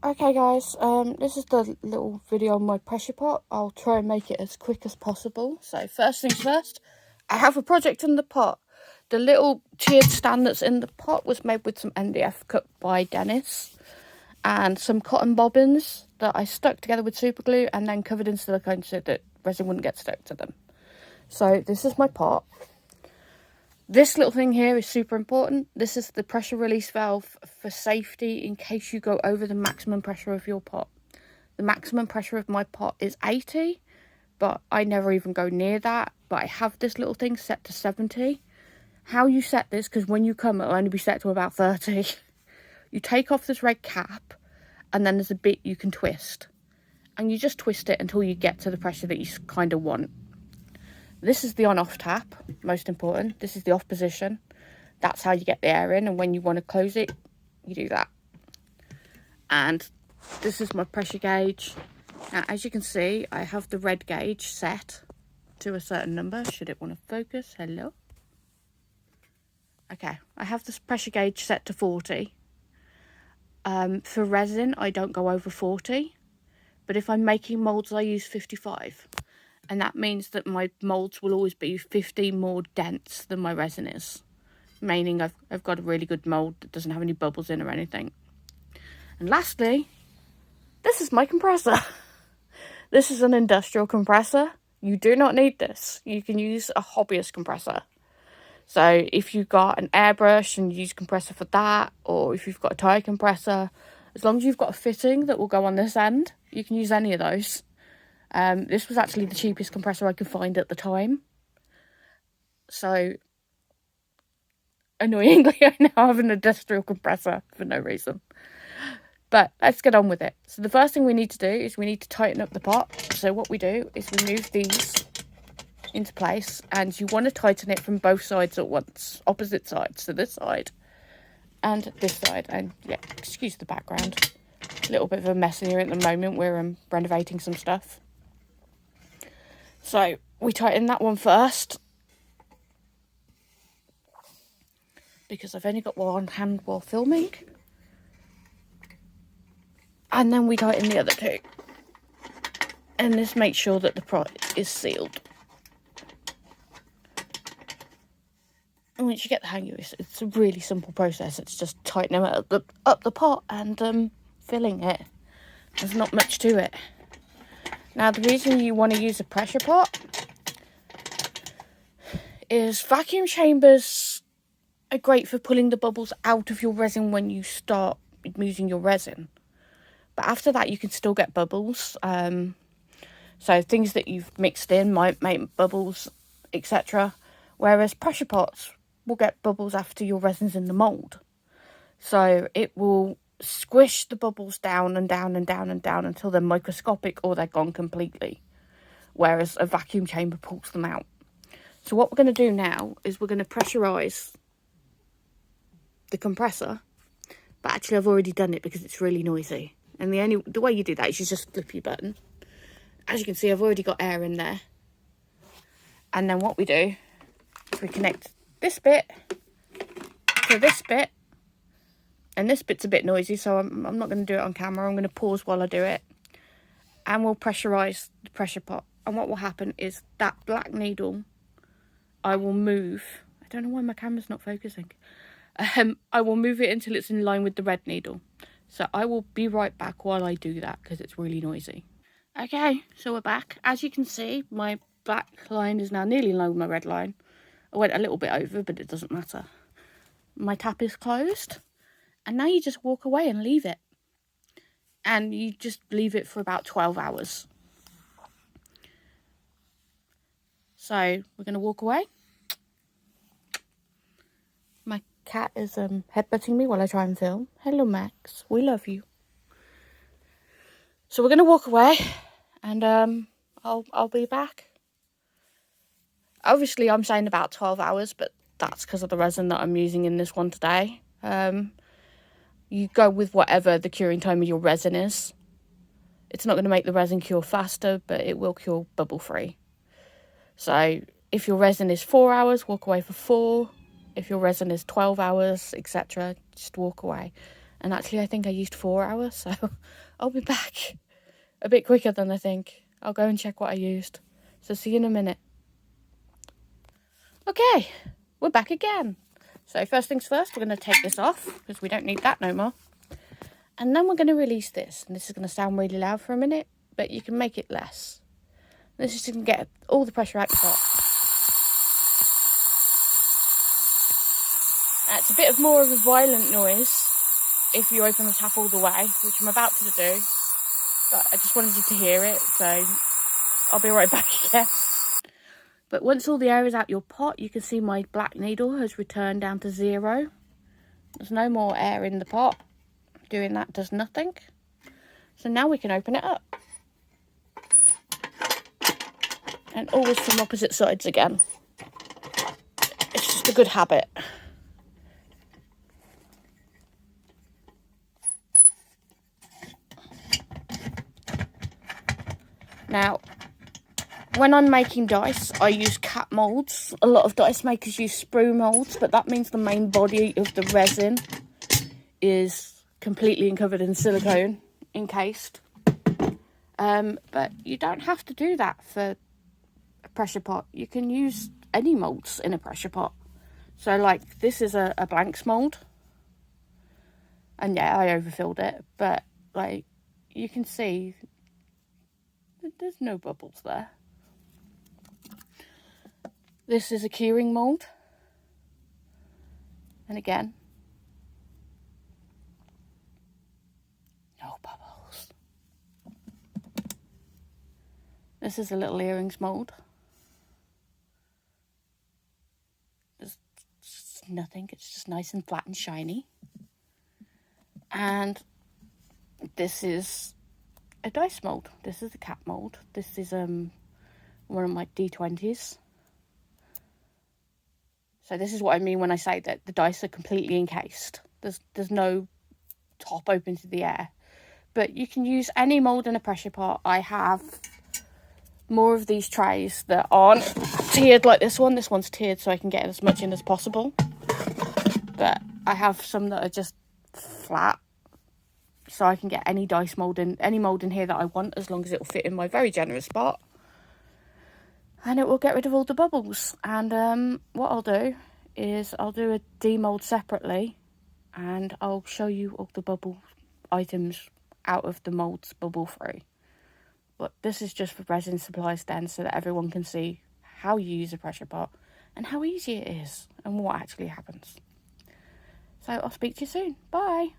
Okay guys, this is the little video on my pressure pot. I'll try and make it as quick as possible. So first things first, I have a project in the pot. The little tiered stand that's in the pot was made with some MDF cut by Dennis and some cotton bobbins that I stuck together with super glue and then covered in silicone so that resin wouldn't get stuck to them. So this is my pot. This little thing here is super important. This is the pressure release valve for safety in case you go over the maximum pressure of your pot. The maximum pressure of my pot is 80, but I never even go near that. But I have this little thing set to 70. How you set this, because when you come, it'll only be set to about 30. You take off this red cap, and then there's a bit you can twist. And you just twist it until you get to the pressure that you kind of want. This is the on-off tap, most important. This is the off position. That's how you get the air in, and when you want to close it, you do that. And this is my pressure gauge. Now, as you can see, I have the red gauge set to a certain number. Should it want to focus? Hello? Okay, I have this pressure gauge set to 40. For resin, I don't go over 40. But if I'm making moulds, I use 55. And that means that my moulds will always be 50 more dense than my resin is. Meaning I've got a really good mould that doesn't have any bubbles in or anything. And lastly, this is my compressor. This is an industrial compressor. You do not need this. You can use a hobbyist compressor. So if you've got an airbrush and you use a compressor for that, or if you've got a tyre compressor, as long as you've got a fitting that will go on this end, you can use any of those. This was actually the cheapest compressor I could find at the time. So, annoyingly, I now have an industrial compressor for no reason. But let's get on with it. So the first thing we need to do is we need to tighten up the pot. So what we do is we move these into place, and you want to tighten it from both sides at once, opposite sides. So this side and this side. And yeah, excuse the background. A little bit of a mess here at the moment. We're renovating some stuff. So we tighten that one first, because I've only got one hand while filming. And then we tighten the other two. And this makes sure that the pot is sealed. And once you get the hang of it, it's a really simple process. It's just tightening up the pot and filling it. There's not much to it. Now, the reason you want to use a pressure pot is vacuum chambers are great for pulling the bubbles out of your resin when you start using your resin. But after that, you can still get bubbles. So things that you've mixed in might make bubbles, etc. Whereas pressure pots will get bubbles after your resin's in the mould. So it will squish the bubbles down and down and down and down until they're microscopic or they're gone completely, whereas a vacuum chamber pulls them out. So what we're going to do now is we're going to pressurize the compressor, but actually I've already done it because it's really noisy, and the way you do that is you just flip your button. As you can see, I've already got air in there, and then what we do is we connect this bit to this bit. And this bit's a bit noisy, so I'm not going to do it on camera. I'm going to pause while I do it. And we'll pressurise the pressure pot. And what will happen is that black needle, I will move. I don't know why my camera's not focusing. I will move it until it's in line with the red needle. So I will be right back while I do that, because it's really noisy. Okay, so we're back. As you can see, my black line is now nearly in line with my red line. I went a little bit over, but it doesn't matter. My tap is closed. And now you just walk away and leave it. And you just leave it for about 12 hours. So we're going to walk away. My cat is headbutting me while I try and film. Hello, Max. We love you. So we're going to walk away. And I'll be back. Obviously, I'm saying about 12 hours. But that's because of the resin that I'm using in this one today. You go with whatever the curing time of your resin is. It's not going to make the resin cure faster, but it will cure bubble free. So if your resin is 4 hours, walk away for 4. If your resin is 12 hours, etc., just walk away. And actually, I think I used 4 hours, so I'll be back a bit quicker than I think. I'll go and check what I used. So see you in a minute. Okay, we're back again. So first things first, we're going to take this off because we don't need that no more. And then we're going to release this. And this is going to sound really loud for a minute, but you can make it less. This is going to get all the pressure out the pot. It's a bit of more of a violent noise if you open the tap all the way, which I'm about to do. But I just wanted you to hear it, so I'll be right back again. But once all the air is out your pot, you can see my black needle has returned down to 0. There's no more air in the pot. Doing that does nothing. So now we can open it up. And always from opposite sides again. It's just a good habit. Now, when I'm making dice, I use cap moulds. A lot of dice makers use sprue moulds, but that means the main body of the resin is completely covered in silicone, encased. But you don't have to do that for a pressure pot. You can use any moulds in a pressure pot. So like this is a blanks mould. And yeah, I overfilled it, but like you can see there's no bubbles there. This is a keyring mould. And again, no bubbles. This is a little earrings mould. There's just nothing, it's just nice and flat and shiny. And this is a dice mould. This is a cap mould. This is one of my D20s. So this is what I mean when I say that the dice are completely encased. There's no top open to the air. But you can use any mould in a pressure pot. I have more of these trays that aren't tiered like this one. This one's tiered so I can get as much in as possible. But I have some that are just flat. So I can get any dice mould in, any mould in here that I want, as long as it will fit in my very generous pot. And it will get rid of all the bubbles. And what I'll do is I'll do a demould separately, and I'll show you all the bubble items out of the moulds bubble free. But this is just for resin supplies then, so that everyone can see how you use a pressure pot and how easy it is and what actually happens. So I'll speak to you soon. Bye.